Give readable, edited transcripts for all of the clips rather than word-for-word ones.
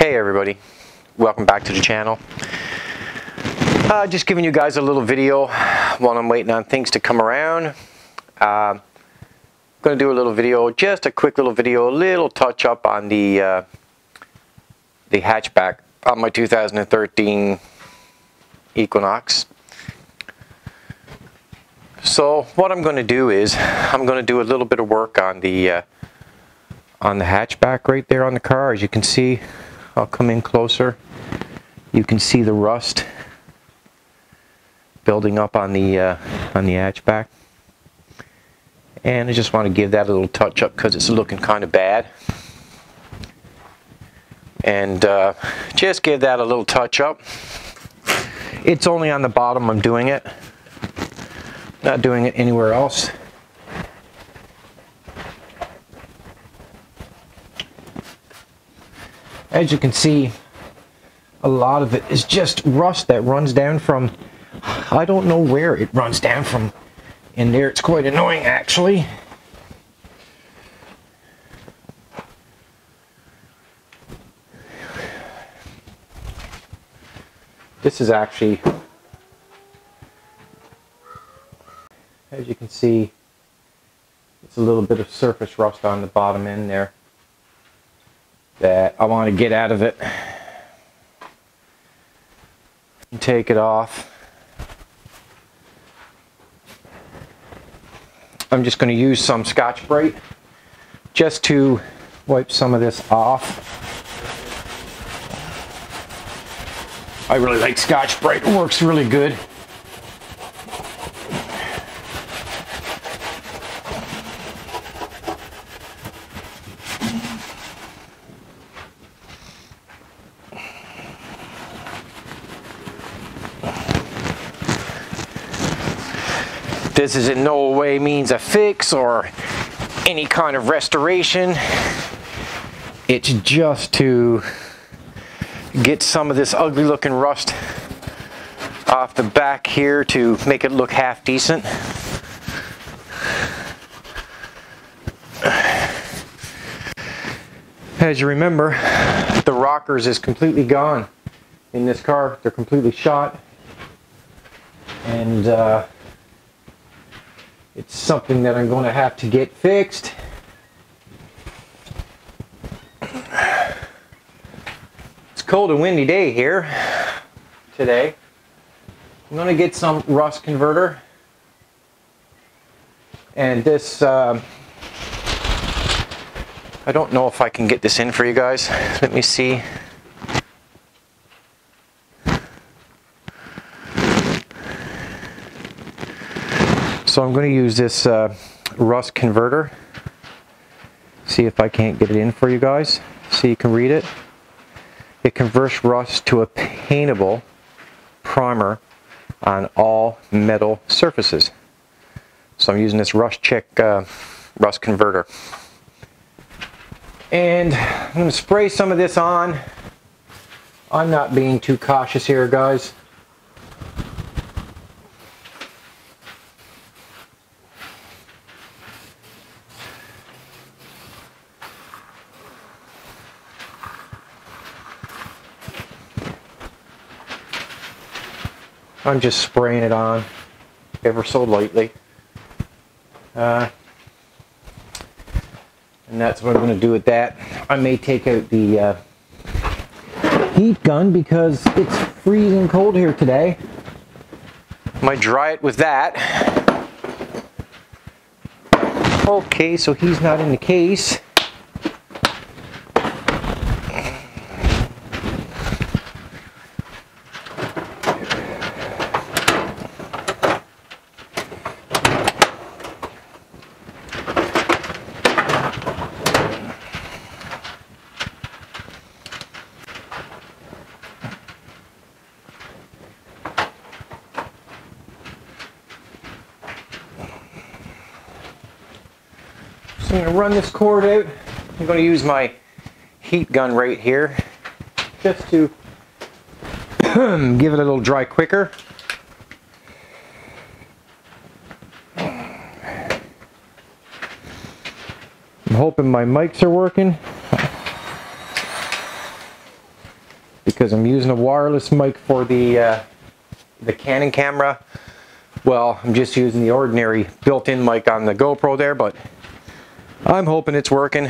Hey everybody, welcome back to the channel. Just giving you guys a little video while I'm waiting on things to come around. Going to do a little video, just a quick little video, a little touch up on the hatchback on my 2013 Equinox. So what I'm going to do is I'm going to do a little bit of work on the hatchback right there on the car. As you can see, I'll come in closer. You can see the rust building up on the hatchback, and I just want to give that a little touch up because it's looking kind of bad, and just give that a little touch up. It's only on the bottom I'm doing it, not doing it anywhere else. As you can see, a lot of it is just rust that runs down from, I don't know where it runs down from in there. It's quite annoying actually. This is actually, as you can see, it's a little bit of surface rust on the bottom end there that I want to get out of it and take it off. I'm just going to use some Scotch-Brite just to wipe some of this off. I really like Scotch-Brite, it works really good. This is in no way means a fix or any kind of restoration. It's just to get some of this ugly looking rust off the back here to make it look half decent. As you remember, the rockers is completely gone in this car. They're completely shot, and it's something that I'm going to have to get fixed. It's a cold and windy day here today. I'm going to get some rust converter, and this I don't know if I can get this in for you guys. Let me see. So I'm going to use this rust converter. See if I can't get it in for you guys so you can read it. It converts rust to a paintable primer on all metal surfaces. So I'm using this Rust Check rust converter. And I'm going to spray some of this on. I'm not being too cautious here, guys. I'm just spraying it on ever so lightly. And that's what I'm going to do with that. I may take out the heat gun because it's freezing cold here today. Might dry it with that. Okay, so he's not in the case. So I'm going to run this cord out. I'm going to use my heat gun right here just to give it a little dry quicker. I'm hoping my mics are working. because I'm using a wireless mic for the Canon camera. Well, I'm just using the ordinary built-in mic on the GoPro there, but I'm hoping it's working.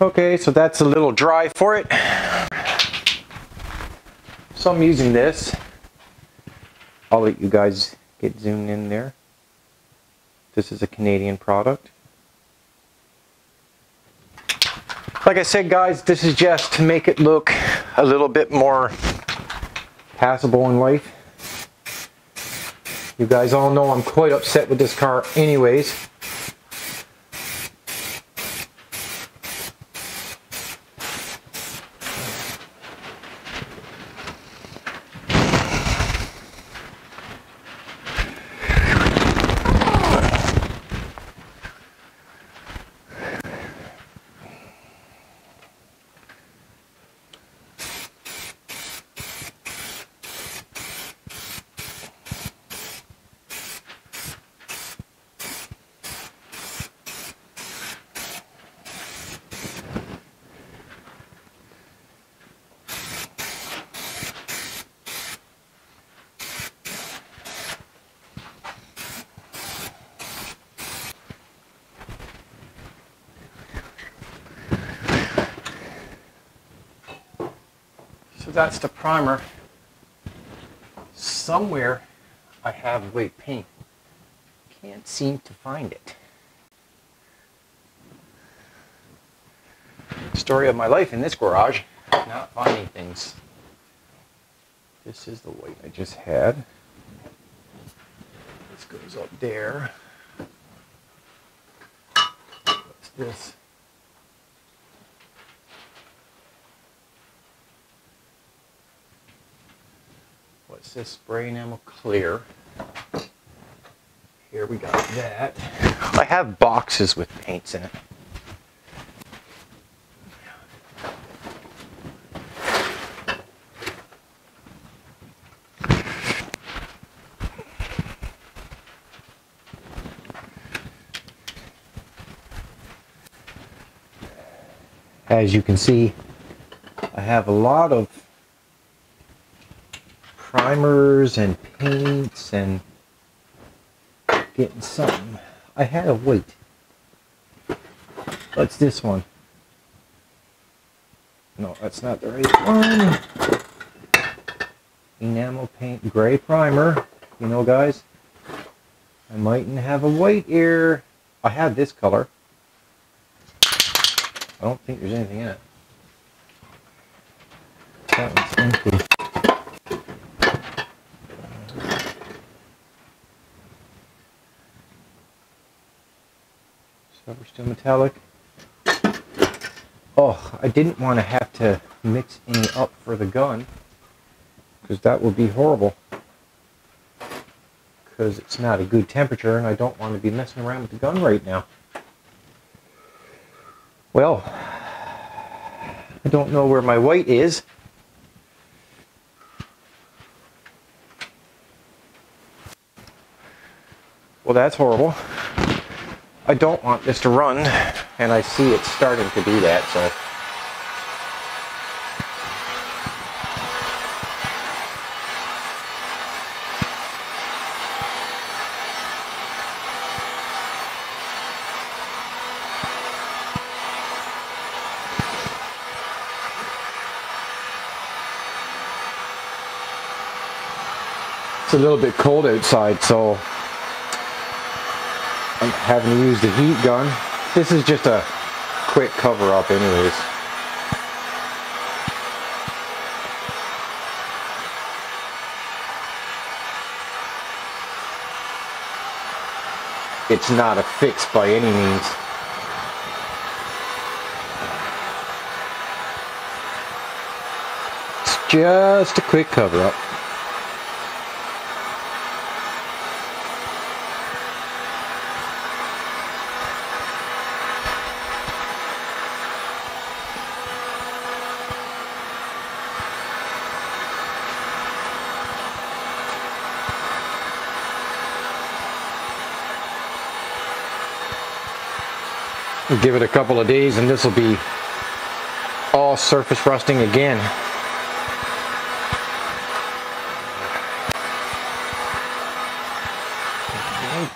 Okay, so that's a little dry for it. So I'm using this. I'll let you guys get zoomed in there. This is a Canadian product. Like I said, guys, this is just to make it look a little bit more passable in life. You guys all know I'm quite upset with this car anyways. So that's the primer. Somewhere I have white paint. Can't seem to find it. Story of my life in this garage, not finding things. This is the white I just had. This goes up there. What's this? What's this? Spray enamel clear. Here we got that. I have boxes with paints in it. As you can see, I have a lot of primers and paints and getting something. I had a white. What's this one? No, that's not the right one. Enamel paint gray primer. You know, guys, I mightn't have a white here. I have this color. I don't think there's anything in it. That one's empty. Silver steel metallic. Oh, I didn't want to have to mix any up for the gun, because that would be horrible. Because it's not a good temperature and I don't want to be messing around with the gun right now. Well, I don't know where my white is. Well, that's horrible. I don't want this to run, and I see it's starting to do that, so. It's a little bit cold outside, so I'm having to use the heat gun. This is just a quick cover up anyways. It's not a fix by any means. It's just a quick cover up. Give it a couple of days and this will be all surface rusting again.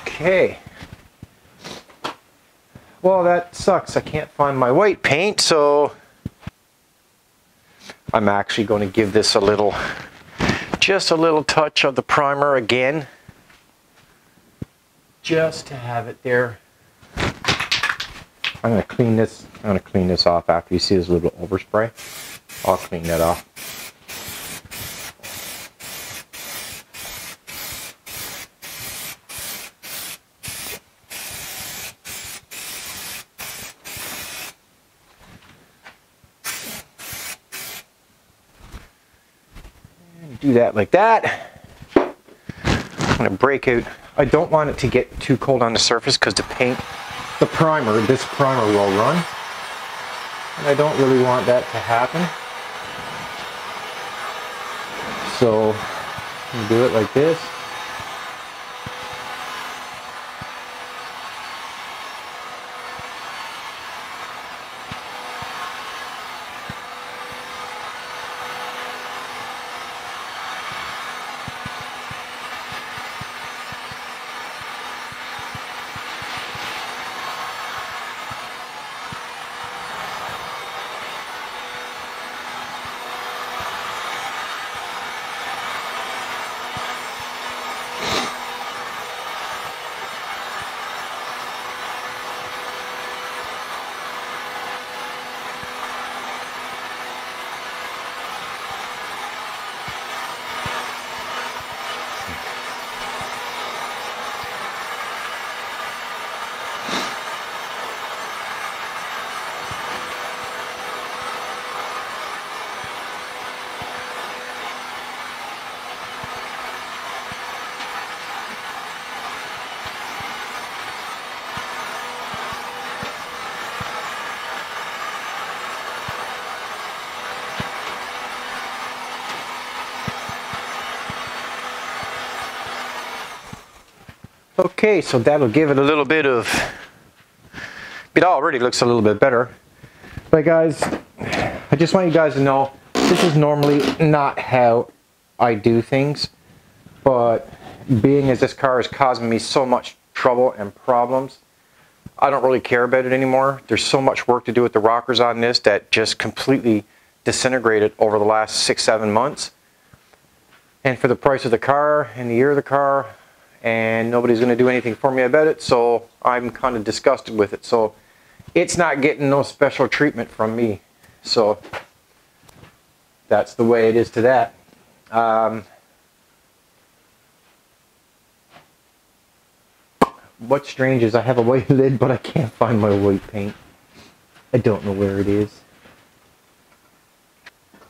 Okay. Well, that sucks. I can't find my white paint, so I'm actually going to give this just a little touch of the primer again, just to have it there. I'm going to clean this off after you see this little overspray. I'll clean that off. And do that like that. I'm going to break out. I don't want it to get too cold on the surface because this primer will run, and I don't really want that to happen. So I'm do it like this. Okay, so that'll give it a little bit of, it already looks a little bit better. But guys, I just want you guys to know, this is normally not how I do things, but being as this car is causing me so much trouble and problems, I don't really care about it anymore. There's so much work to do with the rockers on this that just completely disintegrated over the last 6-7 months. And for the price of the car and the year of the car, and nobody's going to do anything for me about it, so I'm kind of disgusted with it. So it's not getting no special treatment from me. So that's the way it is to that. What's strange is I have a white lid, but I can't find my white paint. I don't know where it is.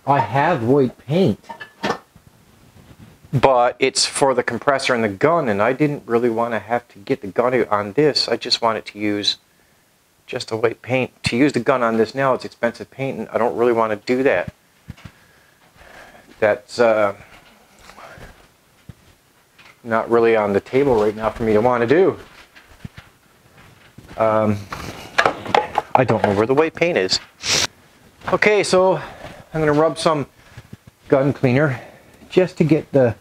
I have white paint, but it's for the compressor and the gun, and I didn't really want to have to get the gun out on this. I just wanted to use just a white paint. To use the gun on this now, it's expensive paint, and I don't really want to do that. That's not really on the table right now for me to want to do. I don't know where the white paint is. Okay, so I'm going to rub some gun cleaner just to get the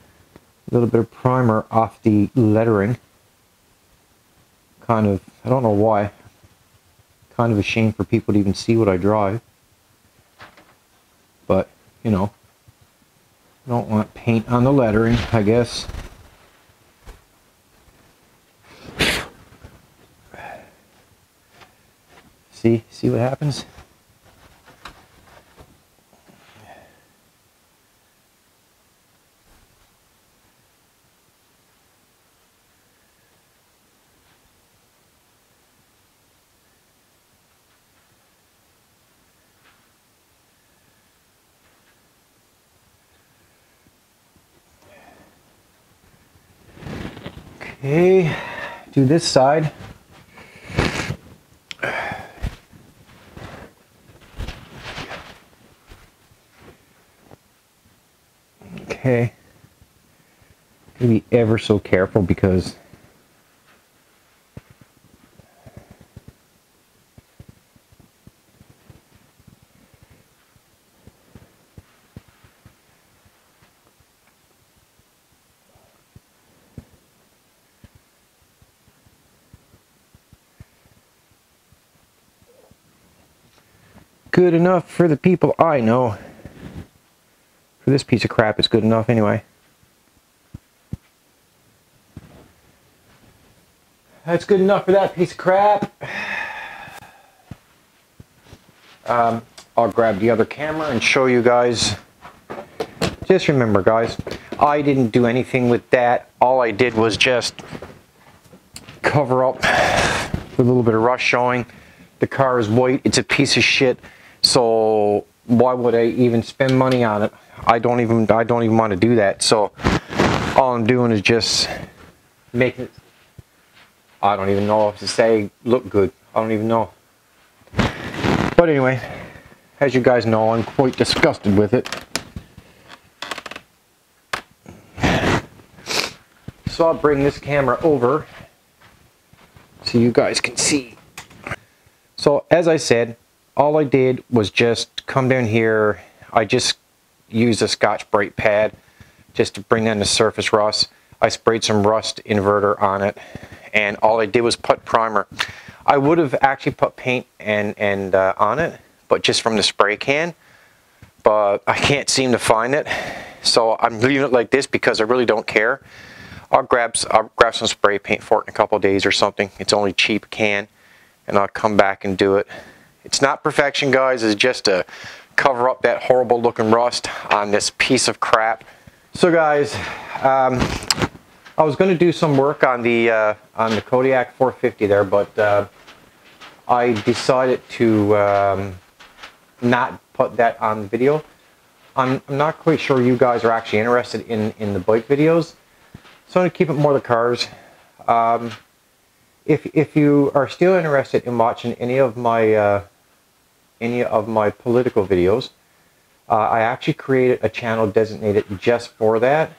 little bit of primer off the lettering. Kind of, I don't know why. Kind of a shame for people to even see what I drive. But, you know, I don't want paint on the lettering, I guess. See what happens. Okay, do this side. Okay, be ever so careful because good enough for the people I know. For this piece of crap, it's good enough anyway. That's good enough for that piece of crap. I'll grab the other camera and show you guys. Just remember, guys, I didn't do anything with that. All I did was just cover up with a little bit of rust showing. The car is white. It's a piece of shit. So why would I even spend money on it? I don't even want to do that. So all I'm doing is just making it, I don't even know if to say look good. I don't even know. But anyway, as you guys know, I'm quite disgusted with it. So I'll bring this camera over so you guys can see. So as I said, all I did was just come down here. I just used a Scotch-Brite pad just to bring down the surface rust. I sprayed some rust inverter on it, and all I did was put primer. I would have actually put paint and on it, but just from the spray can, but I can't seem to find it. So I'm leaving it like this because I really don't care. I'll grab some spray paint for it in a couple of days or something. It's only cheap can, and I'll come back and do it. It's not perfection, guys. It's just to cover up that horrible looking rust on this piece of crap. So guys, I was going to do some work on the Kodiak 450 there, but I decided to not put that on the video. I'm not quite sure you guys are actually interested in the bike videos, so I'm going to keep it more the cars. If you are still interested in watching any of my political videos, I actually created a channel designated just for that,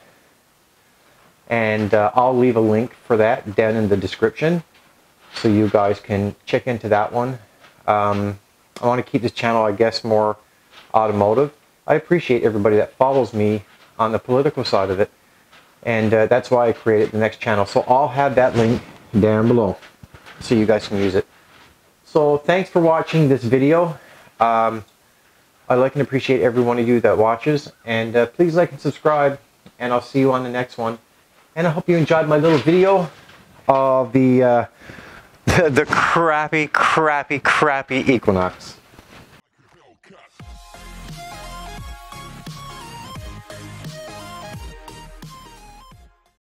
and I'll leave a link for that down in the description so you guys can check into that one. I want to keep this channel, I guess, more automotive. I appreciate everybody that follows me on the political side of it, and that's why I created the next channel. So I'll have that link down below so you guys can use it. So thanks for watching this video. I like and appreciate every one of you that watches, and please like and subscribe, and I'll see you on the next one. And I hope you enjoyed my little video of the crappy Equinox.